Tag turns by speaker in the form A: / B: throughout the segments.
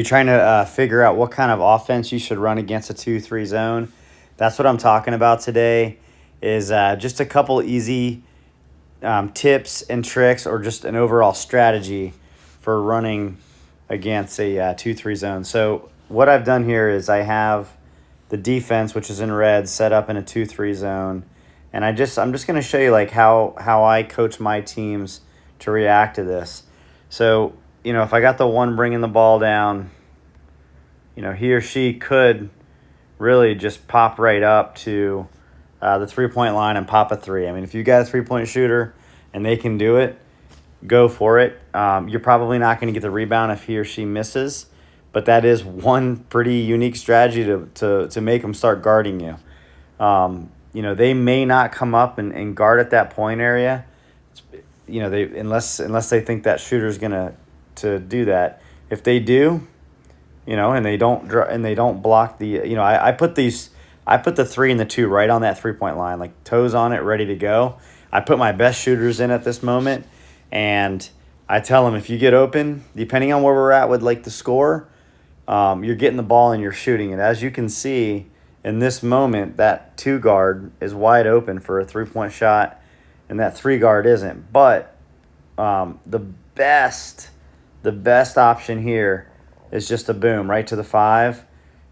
A: You're trying to figure out what kind of offense you should run against a 2-3 zone. That's what I'm talking about today, is just a couple easy tips and tricks, or just an overall strategy for running against a 2-3 zone. So what I've done here is I have the defense, which is in red, set up in a 2-3 zone. And I'm just going to show you like how I coach my teams to react to this. So, if I got the one bringing the ball down, he or she could really just pop right up to the 3-point line and pop a three. I mean, if you got a 3-point shooter and they can do it, go for it. You're probably not going to get the rebound if he or she misses, but that is one pretty unique strategy to make them start guarding you. They may not come up and guard at that point area. They unless they think that shooter's gonna to do that. If they do, and they don't block the, I put the 3 and the 2 right on that 3-point line, like toes on it, ready to go. I put my best shooters in at this moment, and I tell them, if you get open, depending on where we're at with like the score, you're getting the ball and you're shooting it. As you can see in this moment, that 2 guard is wide open for a 3-point shot, and that 3 guard isn't. But the best option here is just a boom right to the 5.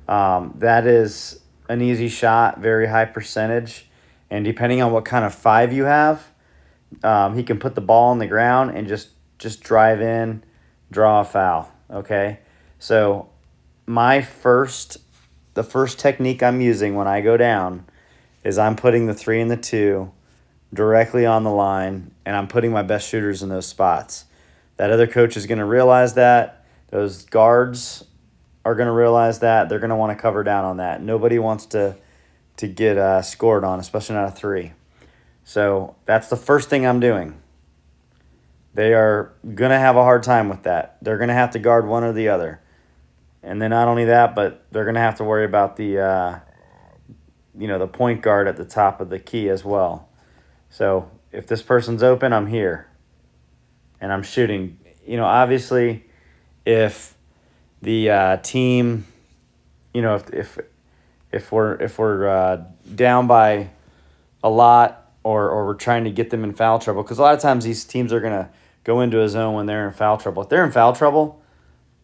A: That is an easy shot, very high percentage, and depending on what kind of 5 you have, he can put the ball on the ground and just drive in, draw a foul. Okay, so the first technique I'm using when I go down is I'm putting the 3 and the 2 directly on the line, and I'm putting my best shooters in those spots. That other coach is going to realize that. Those guards are going to realize that. They're going to want to cover down on that. Nobody wants to get scored on, especially not a 3. So that's the first thing I'm doing. They are going to have a hard time with that. They're going to have to guard one or the other. And then not only that, but they're going to have to worry about the point guard at the top of the key as well. So if this person's open, I'm here, and I'm shooting. Obviously, if the team, if we're down by a lot, or we're trying to get them in foul trouble, because a lot of times these teams are gonna go into a zone when they're in foul trouble. If they're in foul trouble,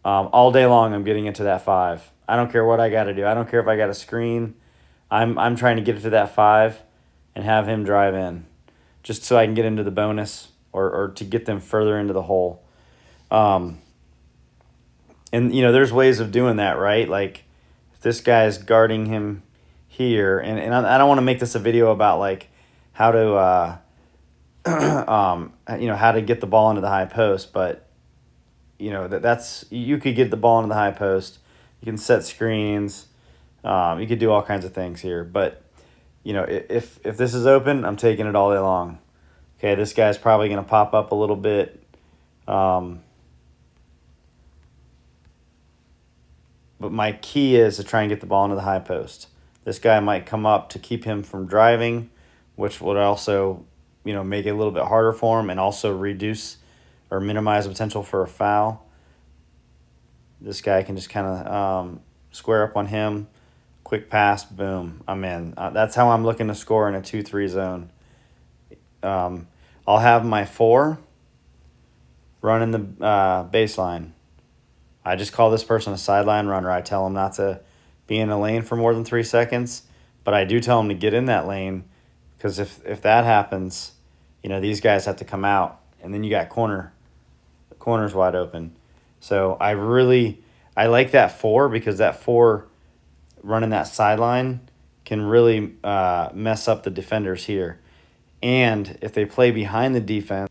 A: all day long I'm getting into that 5. I don't care what I got to do. I don't care if I got a screen. I'm trying to get it to that 5 and have him drive in, just so I can get into the bonus, or to get them further into the hole. And there's ways of doing that, right? Like if this guy's guarding him here, and I don't want to make this a video about like how to how to get the ball into the high post, but that's you could get the ball into the high post. You can set screens. You could do all kinds of things here, but if this is open, I'm taking it all day long. Okay, this guy's probably going to pop up a little bit. But my key is to try and get the ball into the high post. This guy might come up to keep him from driving, which would also, make it a little bit harder for him, and also reduce or minimize the potential for a foul. This guy can just kind of square up on him. Quick pass, boom, I'm in. That's how I'm looking to score in a 2-3 zone. I'll have my 4 running the baseline. I just call this person a sideline runner. I tell them not to be in a lane for more than 3 seconds, but I do tell them to get in that lane, because if that happens, these guys have to come out, and then you got the corner's wide open. So I like that 4, because that 4 running that sideline can really mess up the defenders here. And if they play behind the defense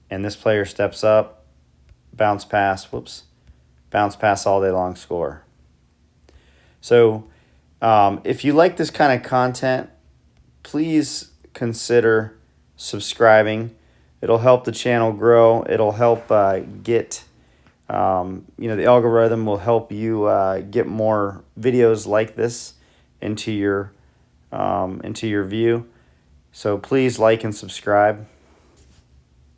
A: and this player steps up, bounce pass all day long, score. So if you like this kind of content, please consider subscribing. It'll help the channel grow. It'll help get, the algorithm will help you get more videos like this into your view. So please like and subscribe.